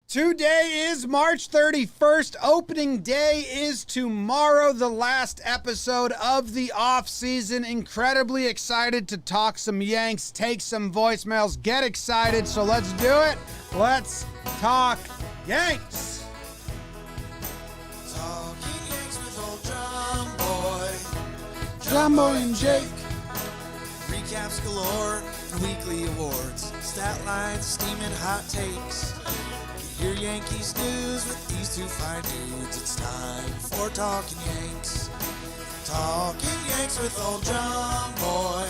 Today is March 31st. Opening day is tomorrow, the last episode of the off-season. Incredibly excited to talk some Yanks, take some voicemails, get excited. So let's do it. Let's talk Yanks. Talking Yanks with old John Boy. John Boy and Jake. Recaps galore and weekly awards. Stat lines, steaming hot takes. Your Yankees news with these two fine dudes. It's time for Talkin' Yanks. Talking Yanks with old John Boy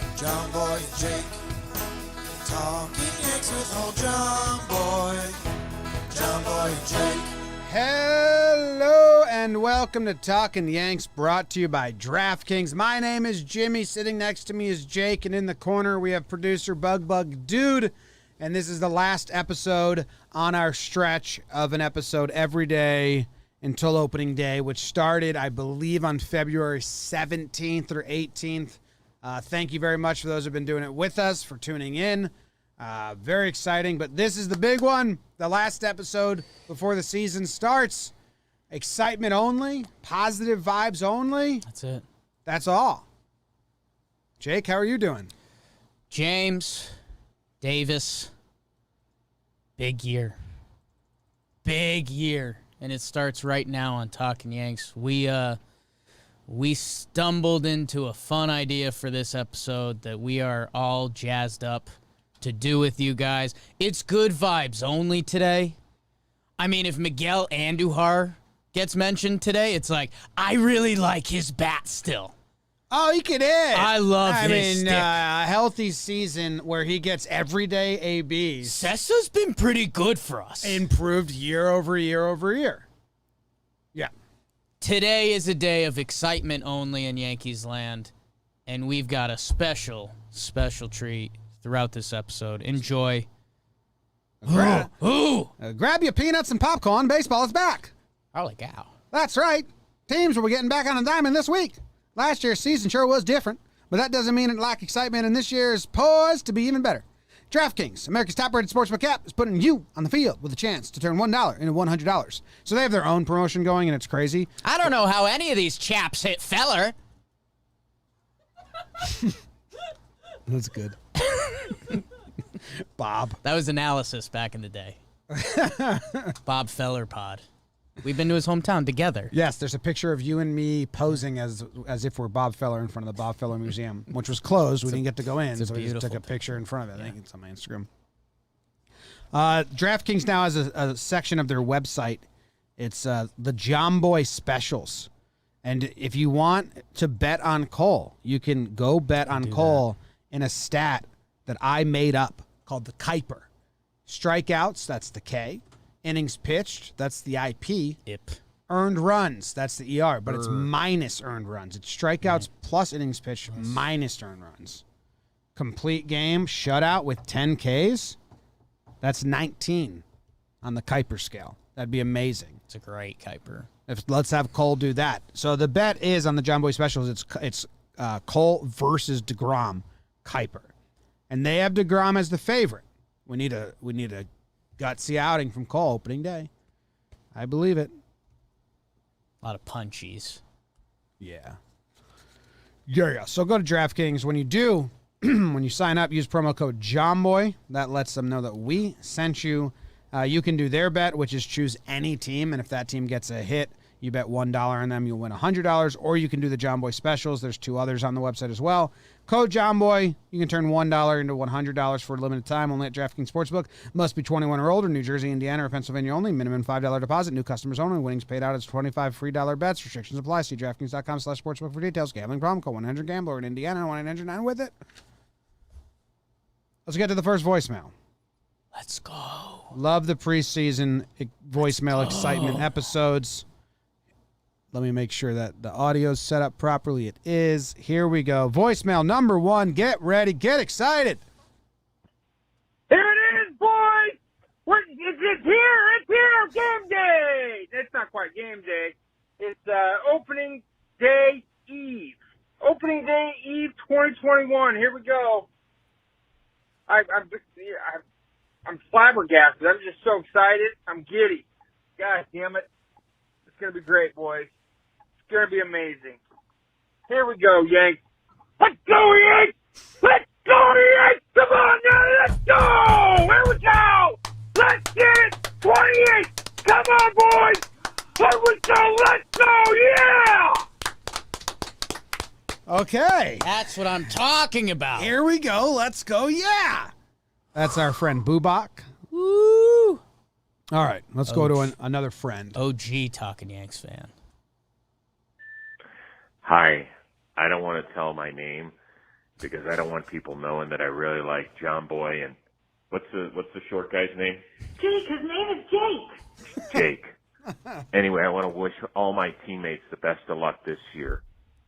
and Jake. Talking Yanks with old John Boy and Jake. Hello and welcome to Talkin' Yanks, brought to you by DraftKings. My name is Jimmy. Sitting next to me is Jake, and in the corner we have producer Bug Dude. And this is the last episode on our stretch of an episode every day until opening day, which started, I believe, on February 17th or 18th. Thank you very much for those who have been doing it with us, for tuning in. Very exciting, but this is the big one, the last episode before the season starts. Excitement only, positive vibes only. That's it. That's all. Jake, how are you doing? James, Davis, big year. Big year. And it starts right now on Talkin' Yanks. We stumbled into a fun idea for this episode that we are all jazzed up to do with you guys. It's good vibes only today. I mean, if Miguel Andujar gets mentioned today, it's like, I really like his bat still. Oh, he can hit. I love his stick. A healthy season where he gets everyday ABs. Sessa's been pretty good for us. Improved year over year. Yeah. Today is a day of excitement only in Yankees land, and we've got a special treat throughout this episode. Enjoy. Grab your peanuts and popcorn. Baseball is back. Holy cow. That's right. Teams will be getting back on a diamond this week. Last year's season sure was different, but that doesn't mean it lacked excitement, and this year is poised to be even better. DraftKings, America's top-rated sportsbook app, is putting you on the field with a chance to turn $1 into $100. So they have their own promotion going, and it's crazy. I don't know how any of these chaps hit feller. That's good. Bob. That was analysis back in the day. Bob Feller pod. We've been to his hometown together. Yes, there's a picture of you and me posing as if we're Bob Feller in front of the Bob Feller Museum, which was closed. We didn't get to go in, so we just took a picture in front of it. Yeah. I think it's on my Instagram. DraftKings now has a section of their website. It's the John Boy Specials. And if you want to bet on Cole, you can go bet on Cole in a stat that I made up called the Kuiper. Strikeouts, that's the K. Innings pitched, that's the IP. Earned runs, that's the ER, but it's minus earned runs. It's strikeouts plus innings pitched minus earned runs. Complete game, shutout with 10 Ks, that's 19 on the Kuiper scale. That'd be amazing. It's a great Kuiper. Let's have Cole do that. So the bet is on the John Boy Specials, it's Cole versus DeGrom, Kuiper. And they have DeGrom as the favorite. We need a gutsy outing from Cole opening day. I believe it. A lot of punchies. Yeah. So go to DraftKings. When you do, when you sign up, use promo code JOHNBOY. That lets them know that we sent you. You can do their bet, which is choose any team, and if that team gets a hit, you bet $1 on them, you'll win $100, or you can do the John Boy Specials. There's two others on the website as well. Code JOHNBOY. You can turn $1 into $100 for a limited time, only at DraftKings Sportsbook. Must be 21 or older, New Jersey, Indiana, or Pennsylvania only. Minimum $5 deposit, new customers only. Winnings paid out as 25 free dollar bets. Restrictions apply. See DraftKings.com/sportsbook for details. Gambling problem? Call 1-800-GAMBLER in Indiana, 1-800-9 with it. Let's get to the first voicemail. Let's go. Love the preseason voicemail excitement episodes. Let me make sure that the audio's set up properly. It is. Here we go. Voicemail number 1. Get ready. Get excited. Here it is, boys. It's here. It's here. Game day. It's not quite game day. It's opening day eve. Opening day eve 2021. Here we go. I'm flabbergasted. I'm just so excited. I'm giddy. God damn it. It's going to be great, boys. It's going to be amazing. Here we go, Yanks. Let's go, Yanks! Let's go, Yanks! Come on now, let's go! Here we go! Let's get it! 28! Come on, boys! Here we go! Let's go! Yeah! Okay. That's what I'm talking about. Here we go. Let's go. Yeah. That's our friend Bubak. Woo! All right. Let's go to another friend. OG Talkin' Yanks fan. Hi. I don't want to tell my name because I don't want people knowing that I really like John Boy and what's the short guy's name? Jake, his name is Jake. Jake. Anyway, I want to wish all my teammates the best of luck this year.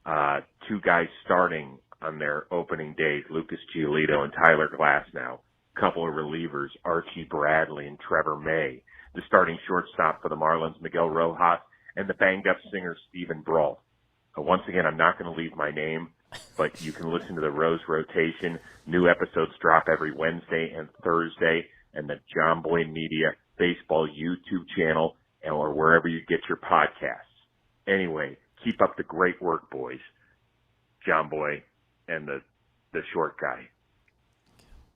2 guys starting on their opening days, Lucas Giolito and Tyler Glasnow. Couple of relievers, Archie Bradley and Trevor May. The starting shortstop for the Marlins, Miguel Rojas, and the banged-up singer, Stephen Brault. Once again, I'm not going to leave my name, but you can listen to the Rose Rotation. New episodes drop every Wednesday and Thursday, and the John Boy Media Baseball YouTube channel, or wherever you get your podcasts. Anyway, keep up the great work, boys. John Boy and the short guy.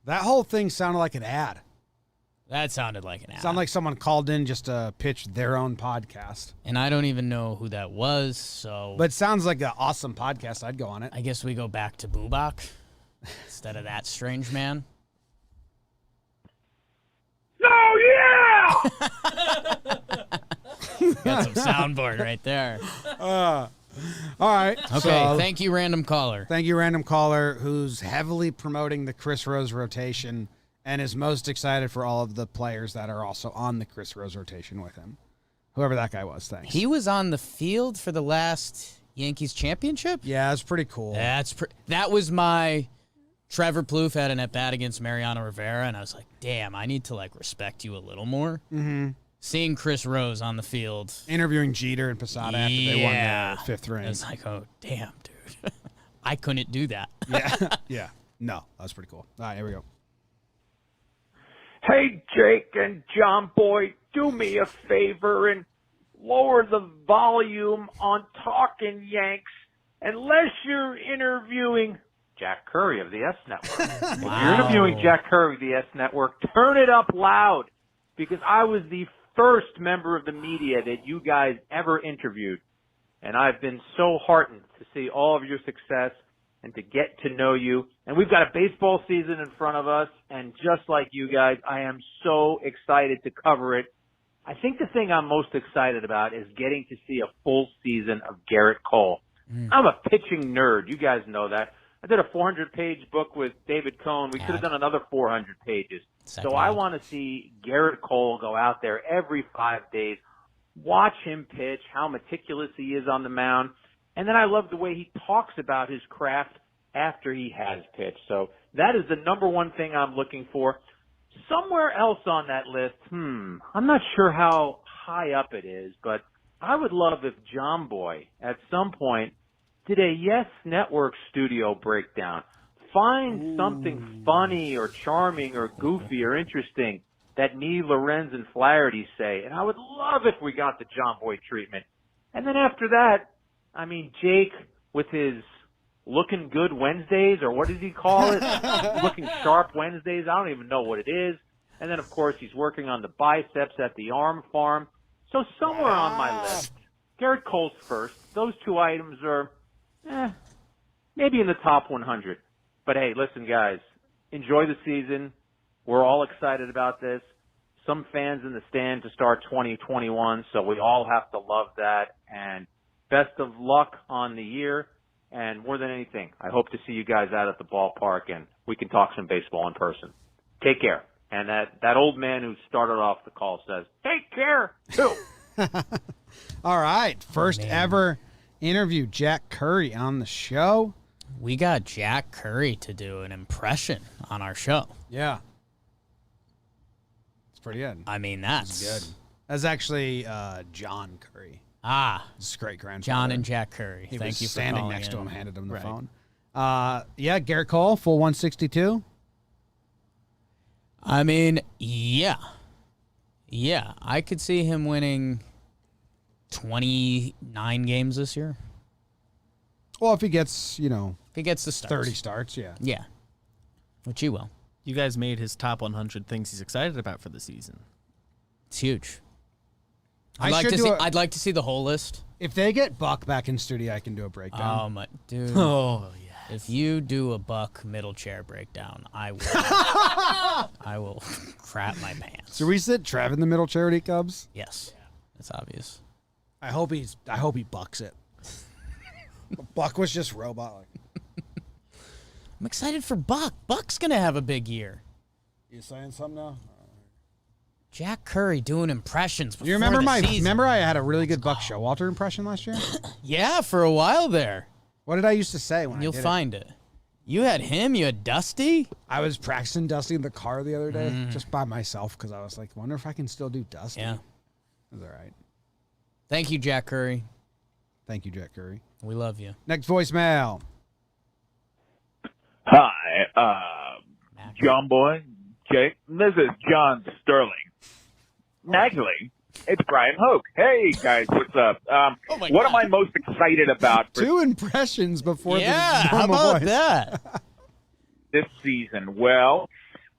That whole thing sounded like an ad. That sounded like an ad. Sounded like someone called in just to pitch their own podcast. And I don't even know who that was, so... But it sounds like an awesome podcast. I'd go on it. I guess we go back to Bubak instead of that strange man. Oh, yeah! Got some soundboard right there. All right. Okay, So, thank you, random caller. thank you, random caller, who's heavily promoting the Chris Rose rotation and is most excited for all of the players that are also on the Chris Rose rotation with him. Whoever that guy was, thanks. He was on the field for the last Yankees championship? Yeah, it's pretty cool. That was my... Trevor Plouffe had an at-bat against Mariano Rivera, and I was like, damn, I need to, respect you a little more. Mm-hmm. Seeing Chris Rose on the field. Interviewing Jeter and Posada after they won the 5th ring. I was like, oh, damn, dude. I couldn't do that. Yeah. Yeah. No, that was pretty cool. All right, here we go. Hey, Jake and John Boy, do me a favor and lower the volume on Talkin' Yanks unless you're interviewing Jack Curry of the S Network. If you're interviewing Jack Curry of the S Network, turn it up loud because I was the first member of the media that you guys ever interviewed, and I've been so heartened to see all of your success and to get to know you. And we've got a baseball season in front of us, and just like you guys, I am so excited to cover it. I think the thing I'm most excited about is getting to see a full season of Garrett Cole. I'm a pitching nerd. You guys know that. I did a 400-page book with David Cohn. We could have done another 400 pages. So I want to see Garrett Cole go out there every 5 days, watch him pitch, how meticulous he is on the mound, and then I love the way he talks about his craft after he has pitched. So that is the number one thing I'm looking for. Somewhere else on that list, I'm not sure how high up it is, but I would love if John Boy at some point did a Yes Network studio breakdown. Find something funny or charming or goofy or interesting that me, Lorenz, and Flaherty say. And I would love if we got the John Boy treatment. And then after that, I mean, Jake with his looking good Wednesdays, or what does he call it? Looking sharp Wednesdays. I don't even know what it is. And then, of course, he's working on the biceps at the arm farm. So somewhere on my list, Garrett Cole's first. Those 2 items are maybe in the top 100. But hey, listen, guys, enjoy the season. We're all excited about this. Some fans in the stand to start 2021, so we all have to love that. And best of luck on the year. And more than anything, I hope to see you guys out at the ballpark and we can talk some baseball in person. Take care. And that old man who started off the call says, take care, too. All right. First ever interview, Jack Curry on the show. We got Jack Curry to do an impression on our show. Yeah. It's pretty good. I mean, that's good. That's actually John Curry. His great grandfather. John and Jack Curry. He Thank was you for standing calling next to in. him, handed him the Right. phone. Yeah, Garrett Cole, full 162. I mean, yeah. Yeah, I could see him winning 29 games this year. Well, if he gets, If he gets the starts. 30 starts, yeah. Yeah, which he will. You guys made his top 100 things he's excited about for the season. It's huge. I I'd like should to do see. a- I'd like to see the whole list. If they get Buck back in studio, I can do a breakdown. Oh my dude! Oh, yeah. If you do a Buck middle chair breakdown, I will. I will crap my pants. So we sit Trev in the middle charity Cubs. Yes, that's obvious. I hope he bucks it. Buck was just robot. I'm excited for Buck. Buck's gonna have a big year. You saying something now? Jack Curry doing impressions. Before You remember the season. Remember I had a really good Buck Showalter impression last year. Yeah, for a while there. What did I used to say when You'll I did find it. You had him. You had Dusty. I was practicing Dusty in the car the other day just by myself because I was like, wonder if I can still do Dusty. Yeah. It was all right. Thank you, Jack Curry. Thank you, Jack Curry. We love you. Next voicemail. Hi, John Boy, Jake. This is John Sterling. Actually, it's Brian Hoch. Hey, guys, what's up? What am I most excited about for 2 impressions before Yeah, the how normal about voice. that? this season? Well,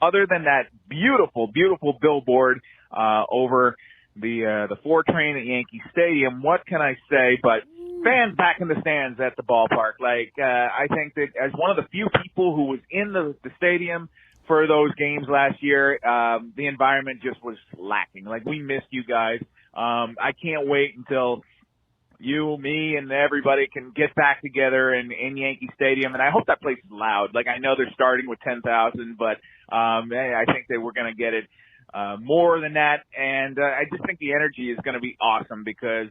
other than that beautiful, beautiful billboard over the 4 train at Yankee Stadium, what can I say but fans back in the stands at the ballpark? Like, I think that as one of the few people who was in the stadium for those games last year, the environment just was lacking. Like, we missed you guys. I can't wait until you, me, and everybody can get back together in Yankee Stadium, and I hope that place is loud. Like, I know they're starting with 10,000, but I think that we're going to get it more than that, and I just think the energy is going to be awesome because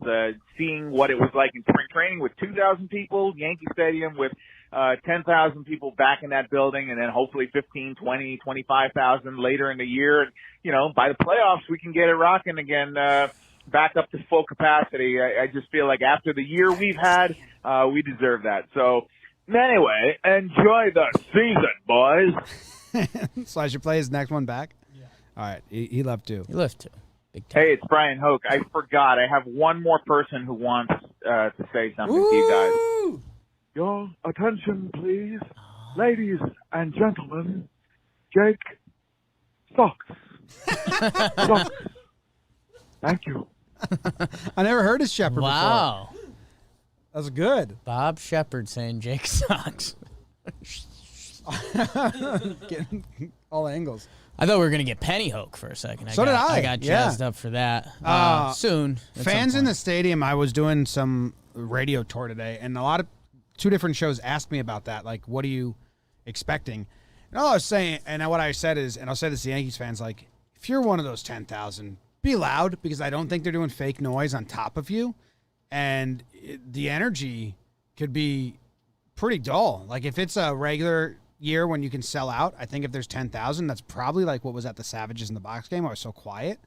seeing what it was like in spring training with 2,000 people, Yankee Stadium with 10,000 people back in that building, and then hopefully 15, 20, 25,000 later in the year. And, by the playoffs, we can get it rocking again, back up to full capacity. I just feel like after the year we've had, we deserve that. So, anyway, enjoy the season, boys. So I should play his next one back? Yeah. All right. He left too. You left too. Big time. Hey, it's Brian Hoch. I forgot. I have one more person who wants to say something to you guys. Woo! Your attention, please. Ladies and gentlemen, Jake Stocks. Stocks. Thank you. I never heard his Shepherd before. Wow. That was good. Bob Shepard saying Jake sucks. Getting all angles. I thought we were going to get Penny Hoke for a second. So did I. I got Yeah. jazzed up for that. Soon. at Fans some in the point. stadium, I was doing some radio tour today, and a lot of 2 different shows asked me about that. Like, what are you expecting? And all I was saying, and what I said is, and I'll say this to Yankees fans, like, if you're one of those 10,000, be loud because I don't think they're doing fake noise on top of you. And the energy could be pretty dull. Like, if it's a regular year when you can sell out, I think if there's 10,000, that's probably like what was at the Savages in the Box game. I was so quiet.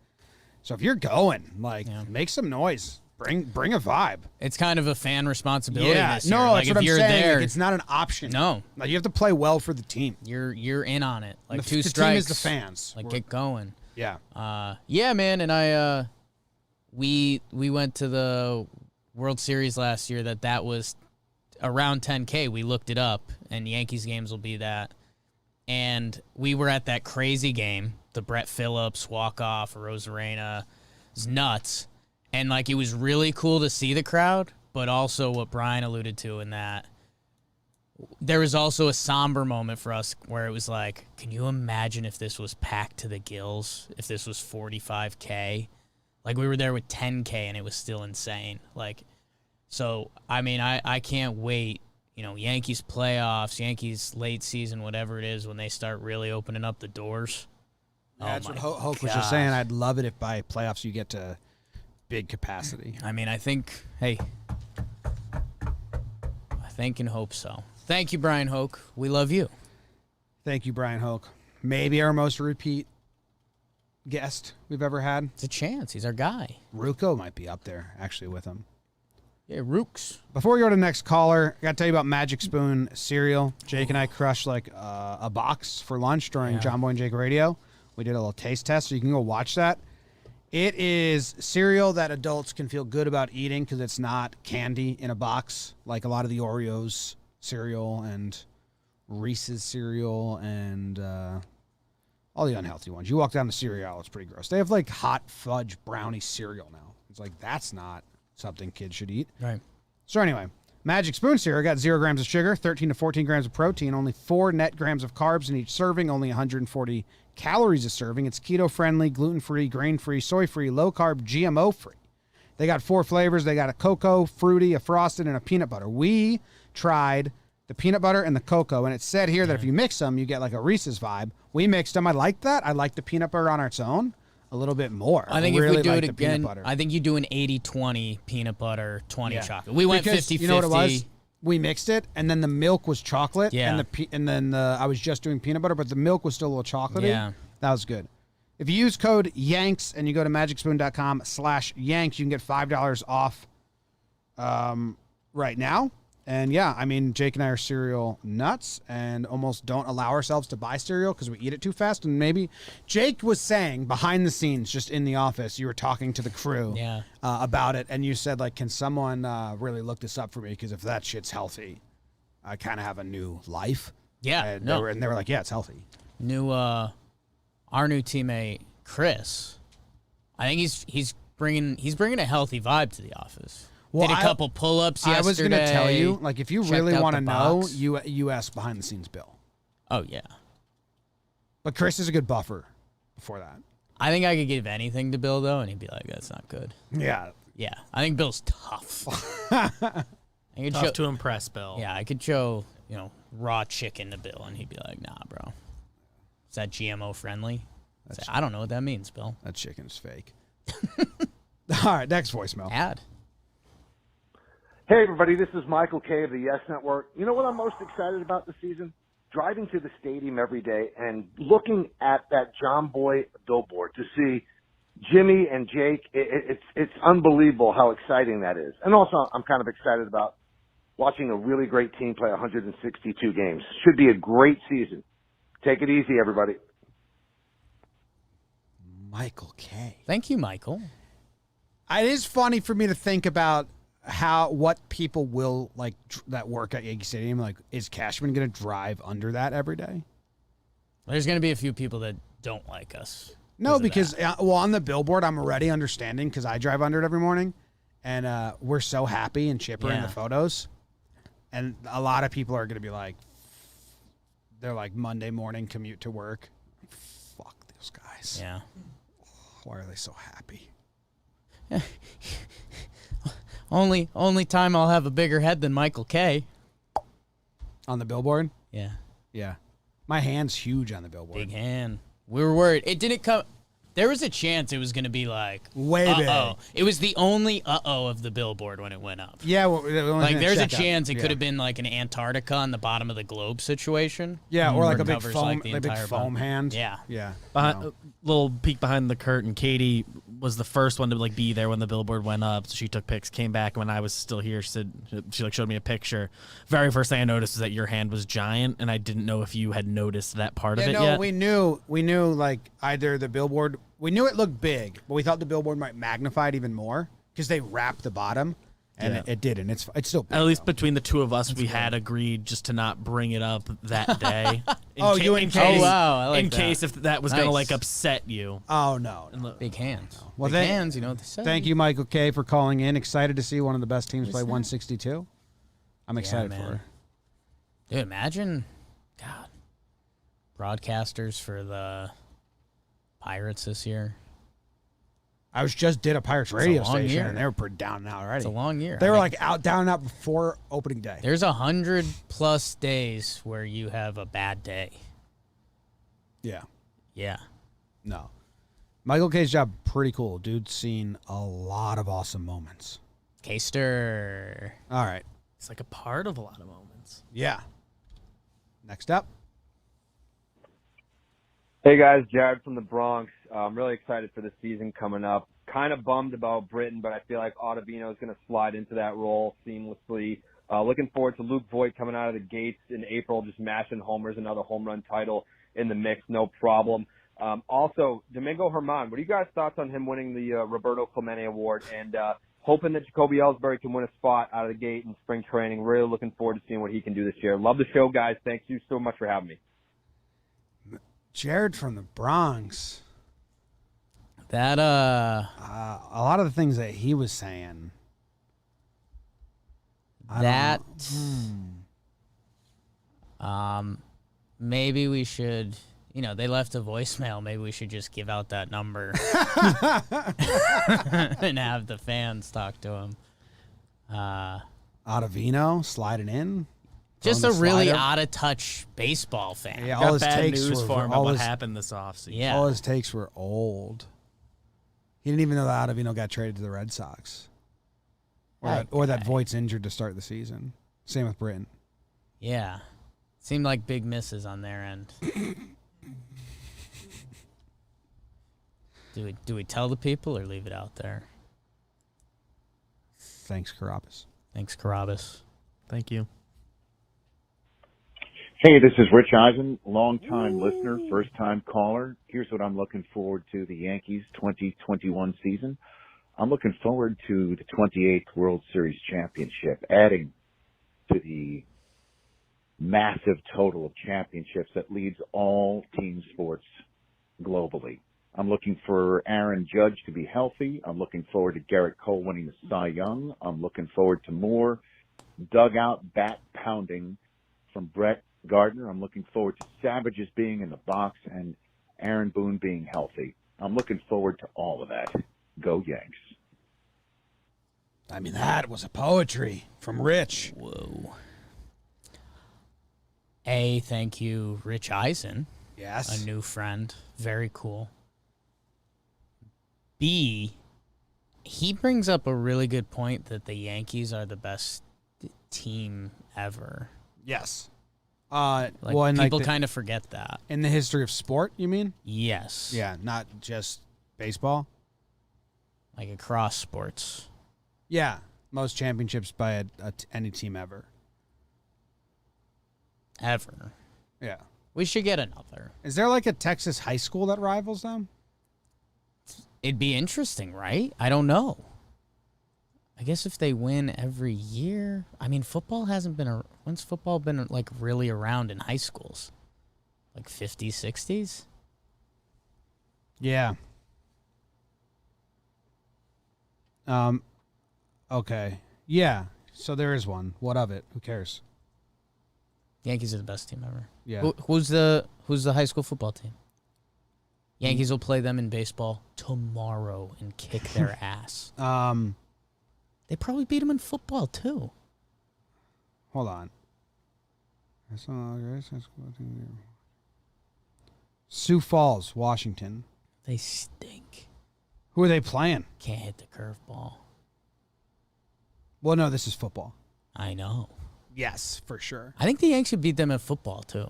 So if you're going, like, make some noise. Bring a vibe. It's kind of a fan responsibility this year. No, like that's if what I'm you're saying. there, Like, it's not an option. No. Like, you have to play well for the team. you're in on it. Like The 2 team strikes. is the fans. Like, get going. Yeah. Yeah, man, and I we went to the World Series last year that was around 10K. We looked it up, and Yankees games will be that. And we were at that crazy game, the Brett Phillips walk-off, Rosarena. It was nuts. And, like, it was really cool to see the crowd, but also what Brian alluded to in that there was also a somber moment for us where it was like, can you imagine if this was packed to the gills, if this was 45K? Like, we were there with 10K, and it was still insane. Like, so, I mean, I can't wait. Yankees playoffs, Yankees late season, whatever it is, when they start really opening up the doors. Yeah, that's my what Hoke was gosh. just saying. I'd love it if by playoffs you get to big capacity. I mean, I think and hope so. Thank you, Brian Hoke. We love you. Thank you, Brian Hoke. Maybe our most repeat guest we've ever had. It's a chance. He's our guy. Ruocco might be up there, actually, with him. Yeah, Rooks. Before we go to the next caller, I got to tell you about Magic Spoon cereal. Jake and I crushed like a box for lunch during John Boy and Jake Radio. We did a little taste test, so you can go watch that. It is cereal that adults can feel good about eating because it's not candy in a box like a lot of the Oreos cereal and Reese's cereal and all the unhealthy ones. You walk down the cereal aisle, it's pretty gross. They have like hot fudge brownie cereal now. It's like, that's not something kids should eat. Right. So anyway, Magic Spoon cereal got 0 grams of sugar, 13 to 14 grams of protein, only 4 net grams of carbs in each serving, only 140 calories a serving. It's keto-friendly, gluten-free, grain-free, soy-free, low-carb, GMO-free. They got 4 flavors. They got a cocoa, fruity, a frosted, and a peanut butter. We tried the peanut butter and the cocoa, and it said here that if you mix them, you get like a Reese's vibe. We mixed them. I liked that. I liked the peanut butter on its own a little bit more. I think really if we do liked it the peanut again, butter. I think you do an 80-20 peanut butter, 20 chocolate. We went 50-50. You know what it was? We mixed it, and then the milk was chocolate, Yeah. and then I was just doing peanut butter, but the milk was still a little chocolatey. Yeah. That was good. If you use code YANKS and you go to magicspoon.com/Yanks, you can get $5 off right now. And yeah, I mean, Jake and I are cereal nuts and almost don't allow ourselves to buy cereal because we eat it too fast. And maybe Jake was saying behind the scenes, just in the office, you were talking to the crew about it. And you said, like, can someone really look this up for me? Because if that shit's healthy, I kind of have a new life. Yeah. And they were like, yeah, it's healthy. Our new teammate, Chris, I think he's bringing a healthy vibe to the office. Well, Did a couple pull-ups yesterday. I was going to tell you, like, if you really want to know, box. you ask behind the scenes Bill. Oh, yeah. But Chris is a good buffer before that. I think I could give anything to Bill, though, and he'd be like, that's not good. Yeah. Yeah. I think Bill's tough. Tough to impress, Bill. Yeah, I could show, raw chicken to Bill, and he'd be like, nah, bro. Is that GMO friendly? I don't know what that means, Bill. That chicken's fake. All right, next voicemail. Ad. Hey, everybody, this is Michael K. of the Yes Network. You know what I'm most excited about this season? Driving to the stadium every day and looking at that John Boy billboard to see Jimmy and Jake. It's unbelievable how exciting that is. And also, I'm kind of excited about watching a really great team play 162 games. Should be a great season. Take it easy, everybody. Michael K. Thank you, Michael. It is funny for me to think about what people will like that work at Yankee Stadium. Like, is Cashman going to drive under that every day? There's going to be a few people that don't like us. No, because on the billboard, I'm already understanding because I drive under it every morning, and we're so happy and chipper in the photos, and a lot of people are going to be like, they're like Monday morning commute to work. Fuck those guys. Yeah. Why are they so happy? Only time I'll have a bigger head than Michael K. On the billboard? Yeah. Yeah. My hand's huge on the billboard. Big hand. We were worried. It didn't come. There was a chance it was going to be like, way big. It was the only of the billboard when it went up. Yeah. Well, like, there's a chance it could have been like an Antarctica on the bottom of the globe situation. Yeah, or like a big covers, foam, like, the big entire foam bottom. hand. Yeah. Yeah. Little peek behind the curtain. Katie was the first one to like be there when the billboard went up. So she took pics, came back when I was still here. She showed me a picture. Very first thing I noticed is that your hand was giant, and I didn't know if you had noticed that part of it yet. We knew like either the billboard. We knew it looked big, but we thought the billboard might magnify it even more because they wrapped the bottom, and it didn't. It's still big, at least between the two of us, we had agreed just to not bring it up that day. In case. Oh, wow. I like in that. case if that was gonna like upset you. Oh no. Big hands. Well, big hands. You know what they say. Thank you, Michael K, for calling in. Excited to see one of the best teams play 162. I'm excited for it. Dude, imagine, God, broadcasters for the Pirates this year. I did a Pirates radio station, year. and they were pretty down and out already. It's a long year. They were like out, down and out before opening day. There's 100+ days where you have a bad day. Yeah. Yeah. No. Michael K's job, pretty cool. Dude's seen a lot of awesome moments. K-Ster. All right. It's like a part of a lot of moments. Yeah. Next up. Hey guys, Jared from the Bronx. I'm really excited for the season coming up. Kind of bummed about Britton, but I feel like Ottavino is going to slide into that role seamlessly. Looking forward to Luke Voigt coming out of the gates in April, just mashing homers, another home run title in the mix, no problem. Also, Domingo Germán, what are you guys' thoughts on him winning the Roberto Clemente Award, and hoping that Jacoby Ellsbury can win a spot out of the gate in spring training? Really looking forward to seeing what he can do this year. Love the show, guys. Thank you so much for having me. Jared from the Bronx. That a lot of the things that he was saying. Maybe we should, they left a voicemail. Maybe we should just give out that number and have the fans talk to him. Ottavino sliding in. Just a really out-of-touch baseball fan. Yeah, all his bad takes news were for him about what happened this offseason. Yeah. All his takes were old. He didn't even know that Ottavino got traded to the Red Sox. Or that Voigt's injured to start the season. Same with Britton. Yeah. Seemed like big misses on their end. Do we tell the people or leave it out there? Thanks, Carabas. Thanks, Carabas. Thank you. Hey, this is Rich Eisen, long-time listener, first-time caller. Here's what I'm looking forward to the Yankees 2021 season. I'm looking forward to the 28th World Series championship, adding to the massive total of championships that leads all team sports globally. I'm looking for Aaron Judge to be healthy. I'm looking forward to Garrett Cole winning the Cy Young. I'm looking forward to more dugout bat pounding from Brett Gardner. I'm looking forward to Savages being in the box and Aaron Boone being healthy. I'm looking forward to all of that. Go Yanks. I mean, that was a poetry from Rich. Whoa. Thank you, Rich Eisen. Yes. A new friend. Very cool. B, he brings up a really good point that the Yankees are the best team ever. Yes. People kind of forget that. In the history of sport, you mean? Yes. Yeah, not just baseball. Like across sports. Yeah, most championships by any team ever. Ever. Yeah. We should get another. Is there like a Texas high school that rivals them? It'd be interesting, right? I don't know. I guess if they win every year. I mean, football hasn't been. When's football been like really around in high schools? Like 50s, 60s? Yeah. Okay. Yeah. So there is one. What of it? Who cares? Yankees are the best team ever. Yeah. Who's the high school football team? Yankees will play them in baseball tomorrow and kick their ass. They probably beat them in football too. Hold on. Sioux Falls, Washington. They stink. Who are they playing? Can't hit the curveball. Well, no, this is football. I know. Yes, for sure. I think the Yanks should beat them at football too.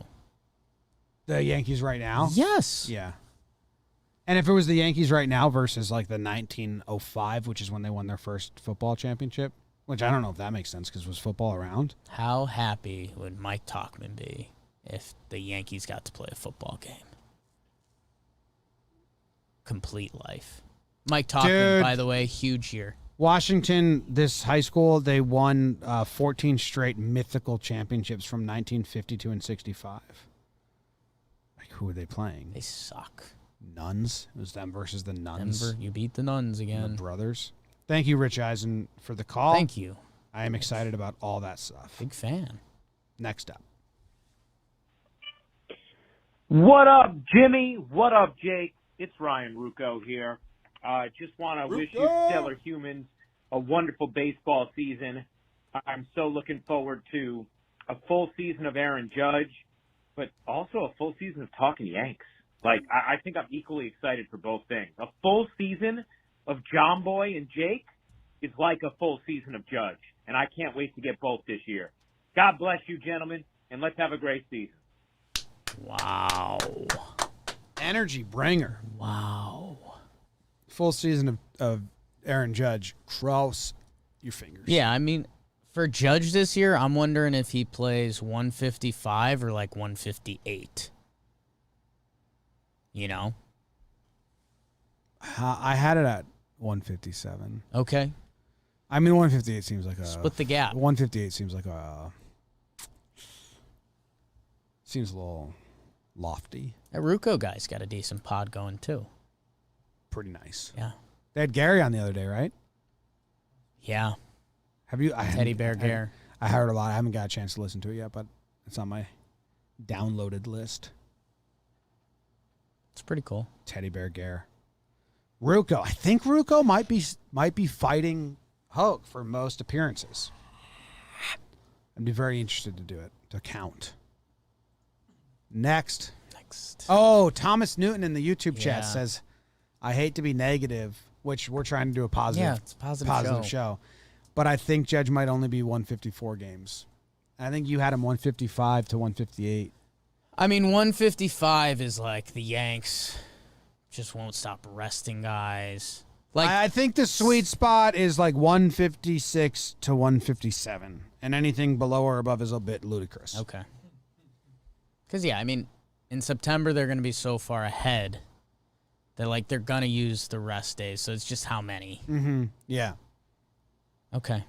The Yankees right now? Yes. Yeah. And if it was the Yankees right now versus like the 1905, which is when they won their first football championship, which I don't know if that makes sense because was football around? How happy would Mike Talkin be if the Yankees got to play a football game? Complete life. Mike Talkin, by the way, huge year. Washington, this high school, they won 14 straight mythical championships from 1952 and 65. Like, who are they playing? They suck. Nuns? It was them versus the Nuns. Denver, you beat the Nuns again. The brothers. Thank you, Rich Eisen, for the call. Thank you. I am excited about all that stuff. Big fan. Next up. What up, Jimmy? What up, Jake? It's Ryan Ruocco here. Just want to wish you stellar humans a wonderful baseball season. I'm so looking forward to a full season of Aaron Judge, but also a full season of Talkin Yanks. Like, I think I'm equally excited for both things. A full season of John Boy and Jake is like a full season of Judge, and I can't wait to get both this year. God bless you, gentlemen, and let's have a great season. Wow. Energy bringer. Wow. Full season of Aaron Judge. Cross your fingers. Yeah, I mean, for Judge this year, I'm wondering if he plays 155 or like 158. You know? I had it at 157. Okay. I mean, 158 seems like a Split the gap. 158 seems like seems a little lofty. That Ruocco guy's got a decent pod going too. Pretty nice. Yeah. They had Gary on the other day, right? Yeah. Have you? Teddy Bear Gare. I heard a lot. I haven't got a chance to listen to it yet, but it's on my downloaded list. It's pretty cool. Teddy Bear Gare. Ruocco. I think Ruocco might be fighting Hoch for most appearances. I'd be very interested to do it, to count. Next. Oh, Thomas Newton in the YouTube chat says, I hate to be negative, which we're trying to do a positive, it's a positive show. But I think Judge might only be 154 games. I think you had him 155 to 158. I mean, 155 is like the Yanks just won't stop resting guys. Like I think the sweet spot is like 156 to 157, and anything below or above is a bit ludicrous. Okay. Because, yeah, I mean, in September, they're going to be so far ahead that, they're going to use the rest days. So it's just how many. Mm-hmm. Yeah. Okay.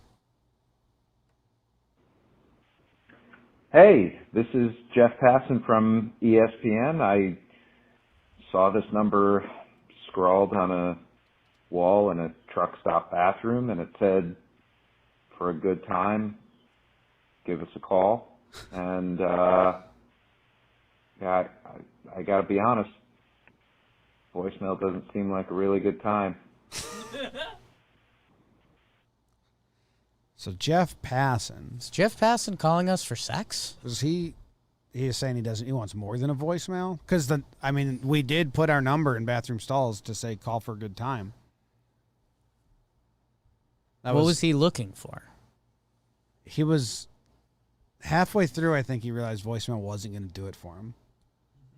Hey, this is Jeff Passan from ESPN. I saw this number scrawled on a wall in a truck stop bathroom, and it said, for a good time, give us a call. And yeah, I got to be honest, voicemail doesn't seem like a really good time. So Jeff Passan. Is Jeff Passan calling us for sex? Was he is saying he wants more than a voicemail? Because we did put our number in bathroom stalls to say call for a good time. What was he looking for? He was halfway through, I think he realized voicemail wasn't going to do it for him.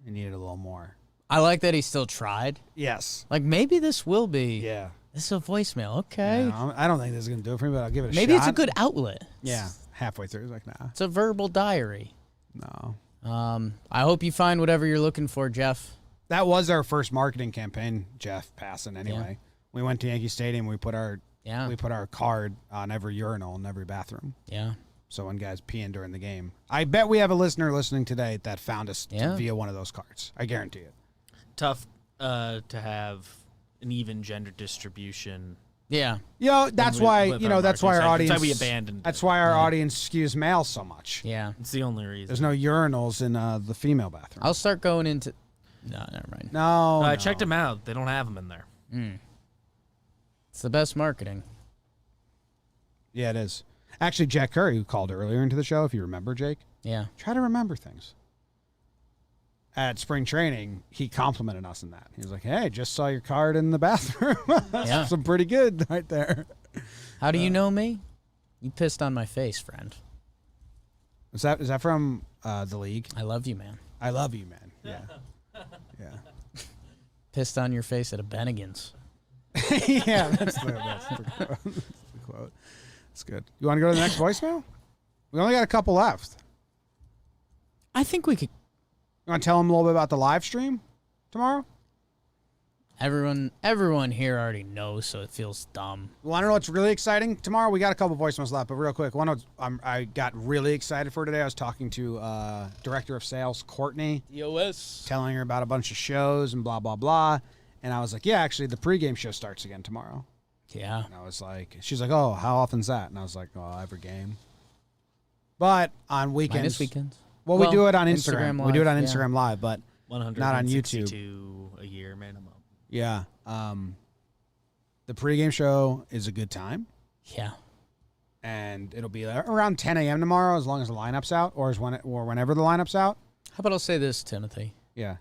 He needed a little more. I like that he still tried. Yes. Like, maybe this will be. Yeah. This is a voicemail. Okay. Yeah, I don't think this is going to do it for me, but I'll give it a shot. Maybe it's a good outlet. Yeah. Halfway through, he's like, nah. It's a verbal diary. No. I hope you find whatever you're looking for, Jeff. That was our first marketing campaign, Jeff Passan, anyway. Yeah. We went to Yankee Stadium. We put our Yeah. We put our card on every urinal in every bathroom. Yeah. So when guys peeing during the game. I bet we have a listener listening today that found us via one of those cards. I guarantee it. Tough to have an even gender distribution. Yeah. That's why that's why our audience. That's why we abandoned. That's why our audience skews male so much. Yeah. It's the only reason. There's no urinals in the female bathroom. I'll start going into. No, never mind. No, I checked them out. They don't have them in there. It's the best marketing. Yeah, it is. Actually, Jack Curry, who called earlier into the show, if you remember, Jake. Yeah. Try to remember things. At spring training, he complimented us on that. He was like, "Hey, just saw your card in the bathroom. That's some pretty good right there." How do you know me? You pissed on my face, friend. Is that from the league? I love you, man. I love you, man. Yeah. Yeah. Pissed on your face at a Bennigan's. Yeah, that's the quote. That's good. You want to go to the next voicemail? We only got a couple left. I think we could. You want to tell them a little bit about the live stream tomorrow? Everyone here already knows, so it feels dumb. You want to know what's really exciting tomorrow? We got a couple voicemails left, but real quick, I got really excited for today. I was talking to Director of Sales, Courtney. EOS. Telling her about a bunch of shows and blah, blah, blah. And I was like, yeah, actually, the pregame show starts again tomorrow. Yeah. And I was like, she's like, oh, how often's that? And I was like, oh, every game. But on weekends. Minus weekends. Well, we do it on Instagram. Live, we do it on Instagram Live, but 100 not on YouTube. A year minimum. Yeah. The pregame show is a good time. Yeah. And it'll be around 10 a.m. tomorrow as long as the lineup's out or whenever the lineup's out. How about I'll say this, Timothy? Yeah.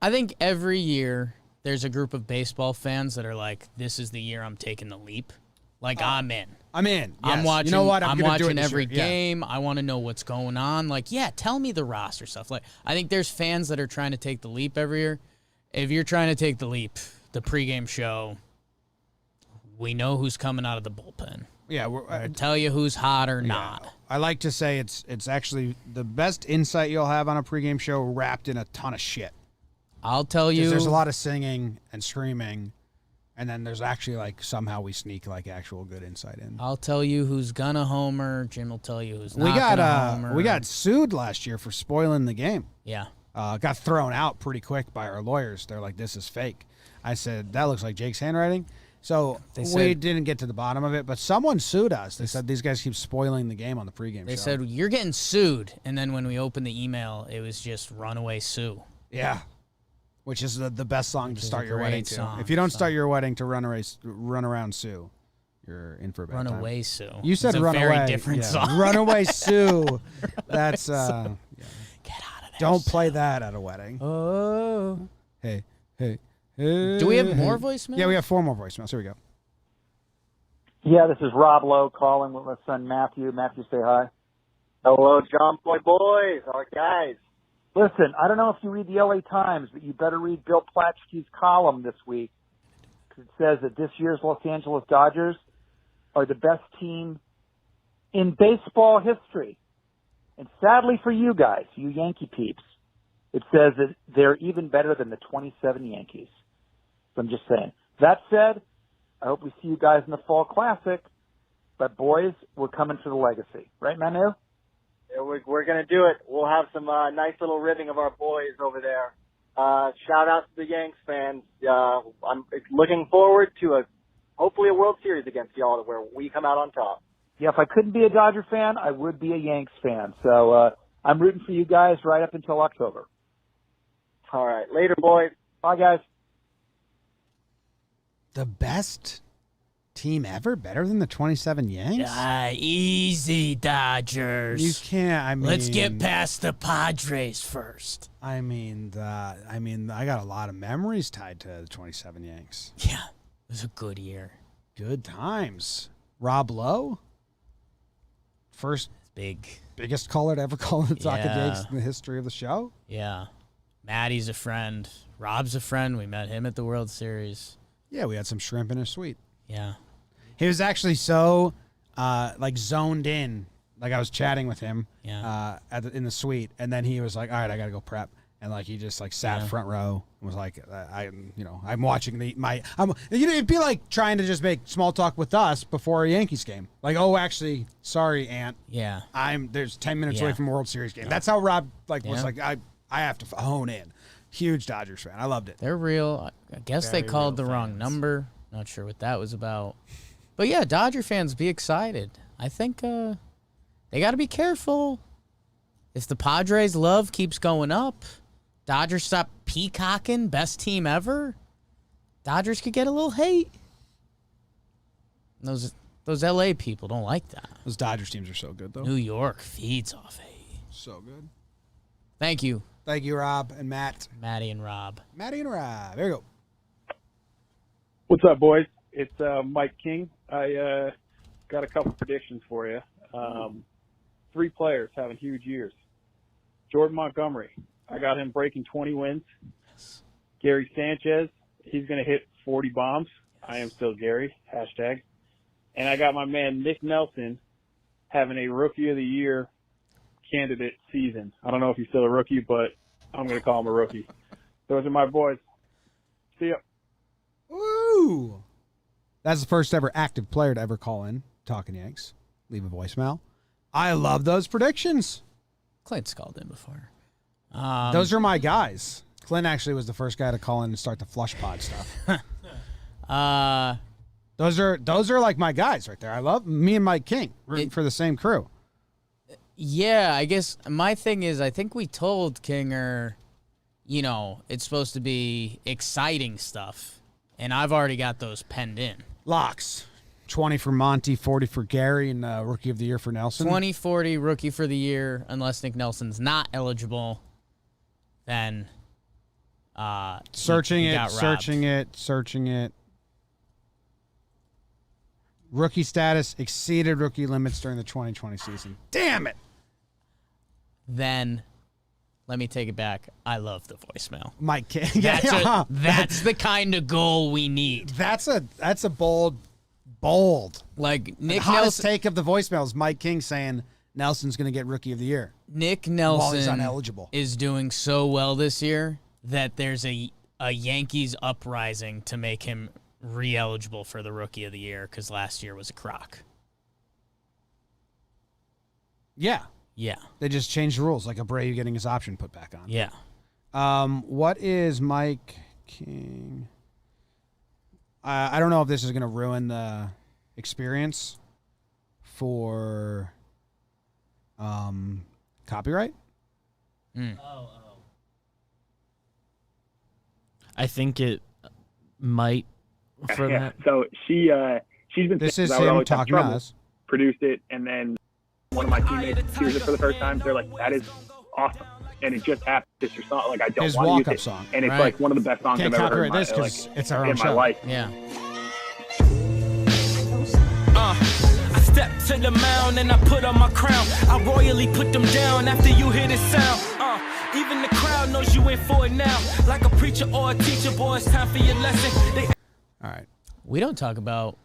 I think every year there's a group of baseball fans that are like, this is the year I'm taking the leap. Like, I'm in. I'm in. Yes. I'm watching. You know what? I'm gonna do it watching this every year. Yeah. game. I want to know what's going on. Like, yeah, tell me the roster stuff. Like, I think there's fans that are trying to take the leap every year. If you're trying to take the leap, the pregame show, we know who's coming out of the bullpen. Yeah, tell you who's hot or not. I like to say it's actually the best insight you'll have on a pregame show wrapped in a ton of shit. I'll tell 'Cause you. there's a lot of singing and screaming, and then there's actually like somehow we sneak like actual good insight in. I'll tell you who's gonna homer. Jim will tell you who's not gonna homer. We got sued last year for spoiling the game. Yeah. Got thrown out pretty quick by our lawyers. They're like, "This is fake." I said, "That looks like Jake's handwriting." So we didn't get to the bottom of it, but someone sued us. They said these guys keep spoiling the game on the pregame show. They said, you're getting sued. And then when we opened the email, it was just Runaway Sue. Yeah. Which is the best song to start your wedding to. Song, if you don't start your wedding to Run Around Sue, you're in for a bad time. Runaway Sue. You said it's Runaway. A very different song. Runaway Sue. That's, Get out of there. Don't play that at a wedding. Oh. Hey. Do we have more voicemails? Yeah, we have 4 more voicemails. Here we go. Yeah, this is Rob Lowe calling with my son Matthew. Matthew, say hi. Hello, John Boy boys, our guys. Listen, I don't know if you read the LA Times, but you better read Bill Plaschke's column this week. It says that this year's Los Angeles Dodgers are the best team in baseball history. And sadly for you guys, you Yankee peeps, it says that they're even better than the 27 Yankees. So I'm just saying. That said, I hope we see you guys in the Fall Classic. But, boys, we're coming for the legacy. Right, Manu? Yeah, we're going to do it. We'll have some nice little ribbing of our boys over there. Shout out to the Yanks fans. I'm looking forward to hopefully a World Series against y'all where we come out on top. Yeah, if I couldn't be a Dodger fan, I would be a Yanks fan. So I'm rooting for you guys right up until October. All right. Later, boys. Bye, guys. The best team ever? Better than the 27 Yanks? Easy, Dodgers. You can't. I mean, let's get past the Padres first. I mean, I got a lot of memories tied to the 27 Yanks. Yeah, it was a good year. Good times. Rob Lowe, biggest caller to ever call the Talkin' Yanks in the history of the show. Yeah, Maddie's a friend. Rob's a friend. We met him at the World Series. Yeah, we had some shrimp in his suite. Yeah. He was actually so, zoned in. Like, I was chatting with him in the suite, and then he was like, all right, I got to go prep. And, like, he just, like, sat front row and was like, I'm watching it'd be like trying to just make small talk with us before a Yankees game. Like, oh, actually, sorry, Aunt. Yeah. There's 10 minutes away from a World Series game. That's how Rob, was like, I have to hone in. Huge Dodgers fan. I loved it. They're real. I guess they called the wrong number. Not sure what that was about. But, yeah, Dodger fans, be excited. I think they got to be careful. If the Padres' love keeps going up, Dodgers stop peacocking, best team ever, Dodgers could get a little hate. Those L.A. people don't like that. Those Dodgers teams are so good, though. New York feeds off hate. So good. Thank you. Thank you, Rob and Matt. Maddie and Rob. There you go. What's up, boys? It's Mike King. I got a couple predictions for you. 3 players having huge years. Jordan Montgomery. I got him breaking 20 wins. Yes. Gary Sanchez. He's going to hit 40 bombs. I am still Gary. #. And I got my man Nick Nelson having a Rookie of the Year candidate season. I don't know if he's still a rookie, but I'm going to call him a rookie. Those are my boys. See ya. Ooh. That's the first ever active player to ever call in Talkin' Yanks. Leave a voicemail. I love those predictions. Clint's called in before. Those are my guys. Clint actually was the first guy to call in and start the flush pod stuff. Those are like my guys right there. I love me and Mike King rooting for the same crew. Yeah, I guess my thing is I think we told Kinger, it's supposed to be exciting stuff, and I've already got those penned in. Locks. 20 for Monty, 40 for Gary, and Rookie of the Year for Nelson. 20, 40, Rookie for the Year, unless Nick Nelson's not eligible, then searching he it. got robbed. Rookie status exceeded rookie limits during the 2020 season. Damn it. Then, let me take it back. I love the voicemail. Mike King. That's the kind of goal we need. That's a bold. Like Nick Hottest Nelson. take of the voicemail is Mike King saying Nelson's going to get Rookie of the Year. Nick Nelson while he's ineligible. is doing so well this year. that there's a Yankees uprising to make him re-eligible for the Rookie of the Year because last year was a crock. Yeah. Yeah. They just changed the rules, like Abreu getting his option put back on. Yeah. What is Mike King? I don't know if this is going to ruin the experience for copyright. I think it might for Yeah. that. So she's been. This saying is I would him always have talking to trouble. us. Produced it, and then one of my teammates hears it for the first time. They're like, "That is awesome." And it just happened. It's your song. Like I don't His want to walk-up use it. song. And it's Right. like one of the best songs Can't I've ever heard copyright in my, this 'cause it's our own in my show. life. Yeah. I step to the mound and I put on my crown. I royally put them down after you hear this sound. Even the crowd knows you in for it now. Like a preacher or a teacher, boy, it's time for your lesson. All right. We don't talk about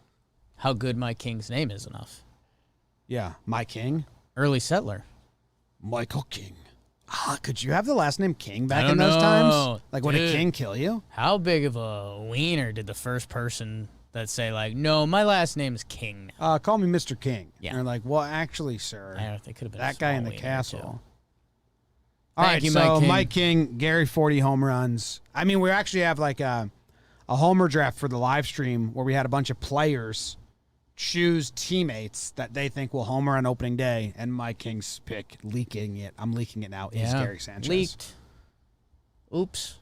how good Mike King's name is enough. Yeah, Mike King. Early settler. Michael King. Could you have the last name King I back don't in those know. times? Like, would a Dude. king kill you? How big of a wiener did the first person that say, like, no, my last name is King now? Call me Mr. King. Yeah. And they're like, well, actually, sir, I don't think it could have been a that guy in small the wiener, castle. too. All Thank right, you, so Mike King. Mike King, Gary 40 home runs. I mean, we actually have like a homer draft for the live stream where we had a bunch of players choose teammates that they think will homer on opening day, and Mike King's pick, leaking it, I'm leaking it now, is Gary Sanchez. Leaked. Oops.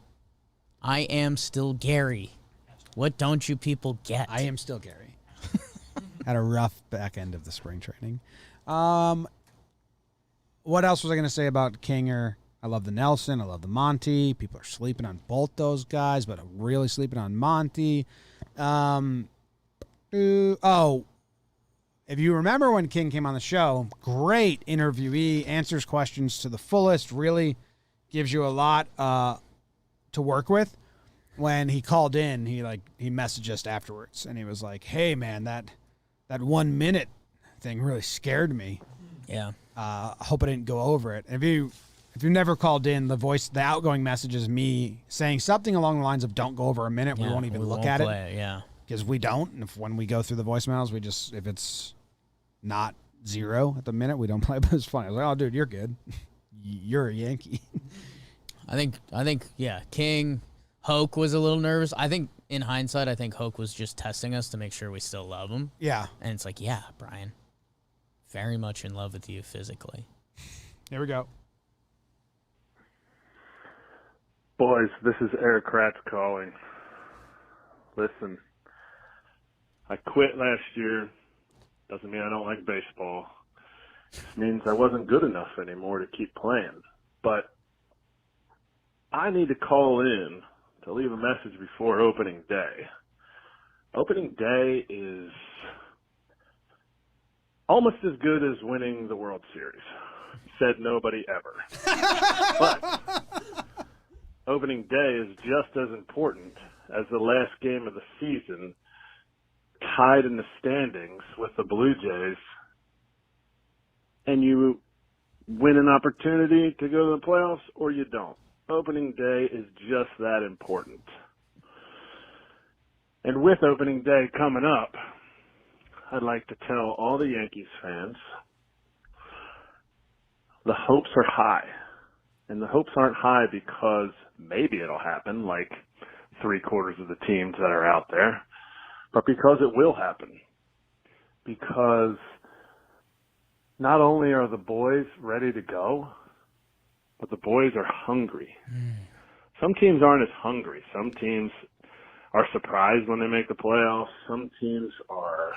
I am still Gary. What don't you people get? I am still Gary. Had a rough back end of the spring training. What else was I going to say about Kinger? I love the Nelson. I love the Monty. People are sleeping on both those guys, but I'm really sleeping on Monty. If you remember when King came on the show, great interviewee, answers questions to the fullest, really gives you a lot to work with. When he called in, he messaged us afterwards, and he was like, "Hey, man, that 1 minute thing really scared me. Yeah. I hope I didn't go over it." If you've never called in, the outgoing message is me saying something along the lines of "Don't go over a minute." We Yeah, won't even we look won't at play it, yeah. because we don't. And when we go through the voicemails, if it's not 0 at the minute, we don't play. But it's funny. I was like, "Oh, dude, you're good. You're a Yankee." I think, yeah, King, Hoch was a little nervous. I think, in hindsight, Hoch was just testing us to make sure we still love him. Yeah. And it's like, yeah, Brian, very much in love with you physically. Here we go. Boys, this is Eric Kratz calling. Listen, I quit last year. Doesn't mean I don't like baseball. It means I wasn't good enough anymore to keep playing. But I need to call in to leave a message before opening day. Opening day is almost as good as winning the World Series. Said nobody ever. But opening day is just as important as the last game of the season, tied in the standings with the Blue Jays, and you win an opportunity to go to the playoffs or you don't. Opening day is just that important. And with opening day coming up, I'd like to tell all the Yankees fans the hopes are high. And the hopes aren't high because maybe it'll happen, like 3/4 of the teams that are out there, but because it will happen. Because not only are the boys ready to go, but the boys are hungry. Some teams aren't as hungry. Some teams are surprised when they make the playoffs. Some teams are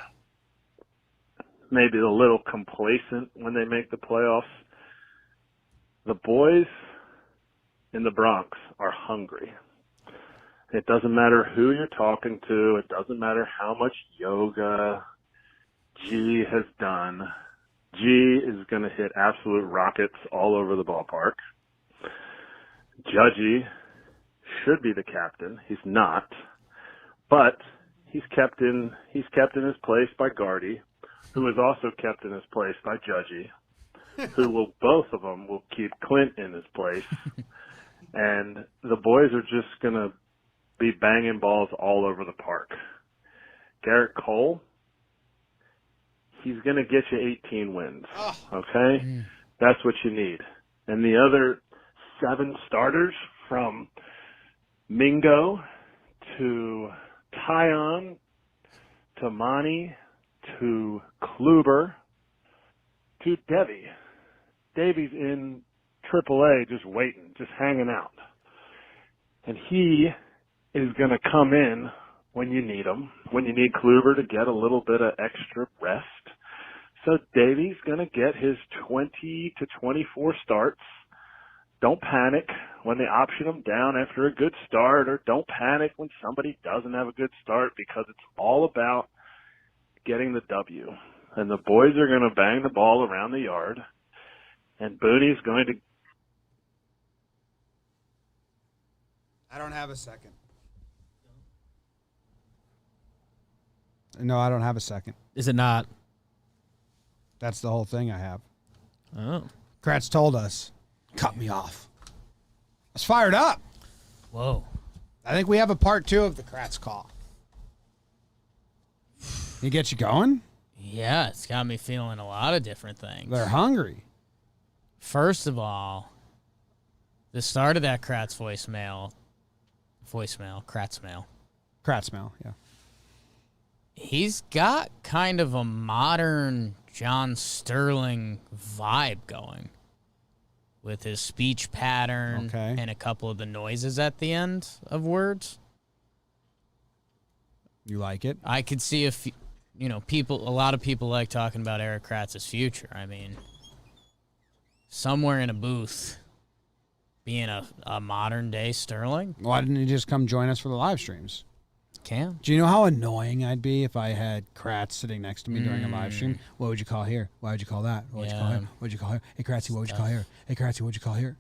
maybe a little complacent when they make the playoffs. The boys in the Bronx are hungry. It doesn't matter who you're talking to. It doesn't matter how much yoga G has done. G is going to hit absolute rockets all over the ballpark. Judgy should be the captain. He's not. But he's kept in his place by Gardy, who is also kept in his place by Judgy, both of them will keep Clint in his place. And the boys are just going to be banging balls all over the park. Garrett Cole, he's going to get you 18 wins, okay? That's what you need. And the other 7 starters, from Mingo to Tyon to Monty to Kluber to Debbie. Davey's in AAA just waiting, just hanging out. And he is going to come in when you need him, when you need Kluber to get a little bit of extra rest. So Davey's going to get his 20 to 24 starts. Don't panic when they option him down after a good start, or don't panic when somebody doesn't have a good start, because it's all about getting the W. And the boys are going to bang the ball around the yard, and Booney's going to... I don't have a second. No, I don't have a second. Is it not? That's the whole thing I have. Oh. Kratz told us. Cut me off. I was fired up. Whoa. I think we have a part 2 of the Kratz call. He get you going? Yeah, it's got me feeling a lot of different things. They're hungry. First of all, the start of that Kratz voicemail, Kratzmail, yeah. He's got kind of a modern John Sterling vibe going with his speech pattern and a couple of the noises at the end of words. You like it? I could see if, a lot of people like talking about Erik Kratz's future. I mean, somewhere in a booth being a modern day Sterling. Why didn't he just come join us for the live streams? Can. Do you know how annoying I'd be if I had Kratz sitting next to me during a live stream? What would you call here? Why would you call that? What would you call here? What would you call here? Hey, Kratzy, what would you call here? Hey, Kratzy, what would you call here?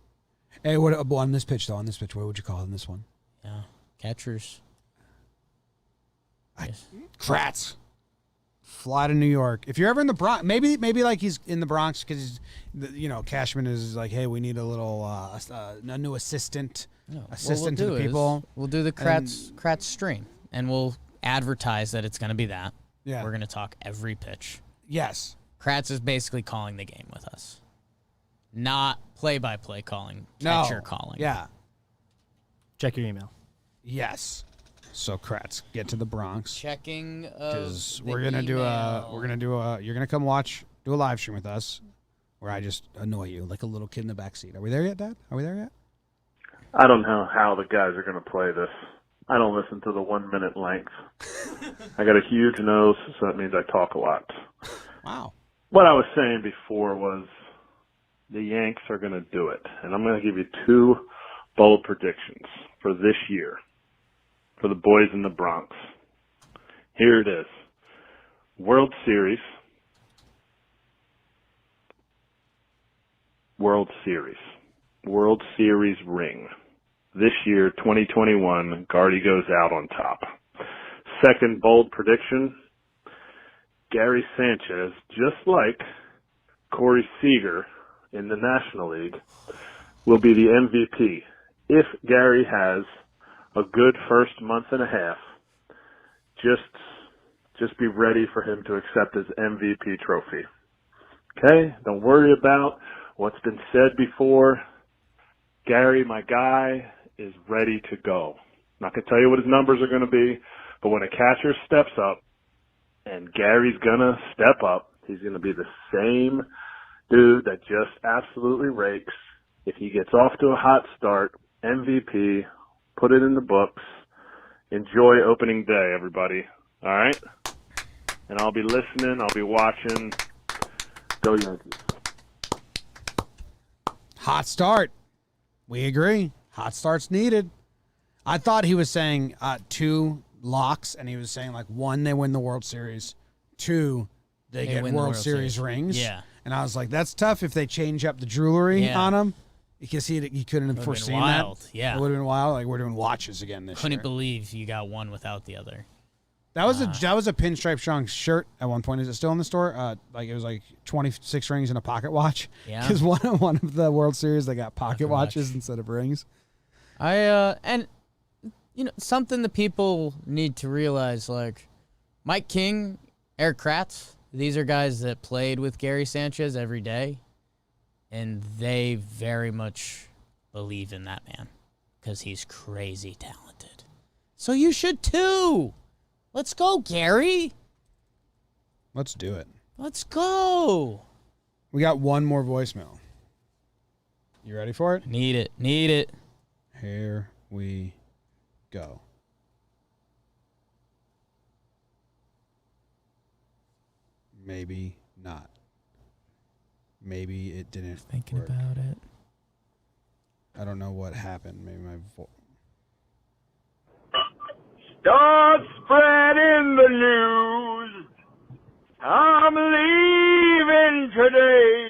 Hey, what on this pitch, though? On this pitch, what would you call on this one? Yeah. Catchers. Kratz. Fly to New York. If you're ever in the Bronx, maybe like he's in the Bronx because Cashman is like, hey, we need a little a new assistant to the people. We'll do the Kratz stream, and we'll advertise that it's going to be that. Yeah, we're going to talk every pitch. Yes, Kratz is basically calling the game with us, not play-by-play calling, catcher calling. Yeah, check your email. Yes. So Kratz, get to the Bronx. Checking because you're gonna come do a live stream with us, where I just annoy you like a little kid in the backseat. Are we there yet, Dad? Are we there yet? I don't know how the guys are going to play this. I don't listen to the 1 minute length. I got a huge nose, so that means I talk a lot. Wow. What I was saying before was the Yanks are going to do it, and I'm going to give you 2 bold predictions for this year. For the boys in the Bronx. Here it is. World Series. World Series ring. This year, 2021, Gardy goes out on top. Second bold prediction, Gary Sanchez, just like Corey Seager in the National League, will be the MVP if Gary has a good first month and a half. Just be ready for him to accept his MVP trophy. Okay? Don't worry about what's been said before. Gary, my guy, is ready to go. I'm not going to tell you what his numbers are going to be, but when a catcher steps up, and Gary's going to step up, he's going to be the same dude that just absolutely rakes. If he gets off to a hot start, MVP, put it in the books. Enjoy opening day, everybody. All right? And I'll be listening. I'll be watching. Go Yankees. Hot start. We agree. Hot start's needed. I thought he was saying 2 locks, and he was saying, 1, they win the World Series. 2, they get World Series rings. Yeah. And I was like, that's tough if they change up the jewelry on him. Because he couldn't have foreseen that. Yeah. It would have been wild. Like, we're doing watches again this year. Couldn't believe you got one without the other. That was a pinstripe strong shirt at one point. Is it still in the store? It was 26 rings and a pocket watch. Yeah. Because one of the World Series they got pocket watches instead of rings. And something that people need to realize, like Mike King, Eric Kratz, these are guys that played with Gary Sanchez every day, and they very much believe in that man because he's crazy talented. So you should too. Let's go, Gary. Let's do it. Let's go. We got one more voicemail. You ready for it? Need it. Here we go. Maybe not. Maybe it didn't Thinking work. about it. I don't know what happened. Maybe my Start spreading the news. I'm leaving today.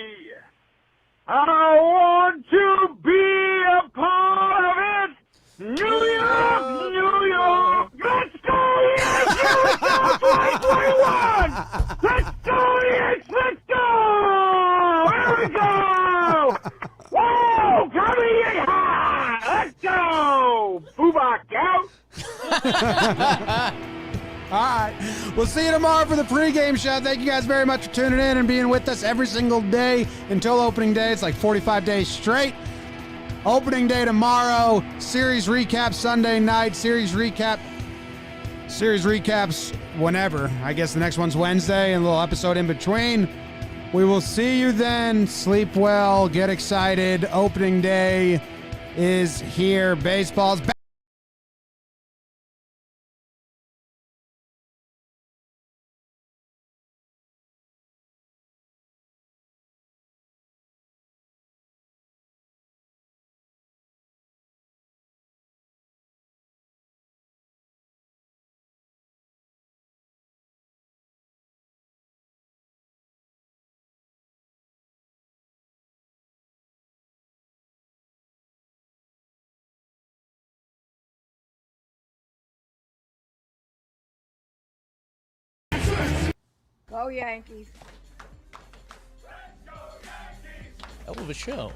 I want to be a part of it. New York, New York. Let's go, Yankees! 2021! Let's go, Yanks! Let's go! Here we go! Whoa! Coming in high! Let's go! Bubak out! All right. We'll see you tomorrow for the pregame show. Thank you guys very much for tuning in and being with us every single day until opening day. It's like 45 days straight. Opening day tomorrow. Series recap Sunday night. Series recaps whenever. I guess the next one's Wednesday and a little episode in between. We will see you then. Sleep well. Get excited. Opening day is here. Baseball's back. Go Yankees. Hell of a show.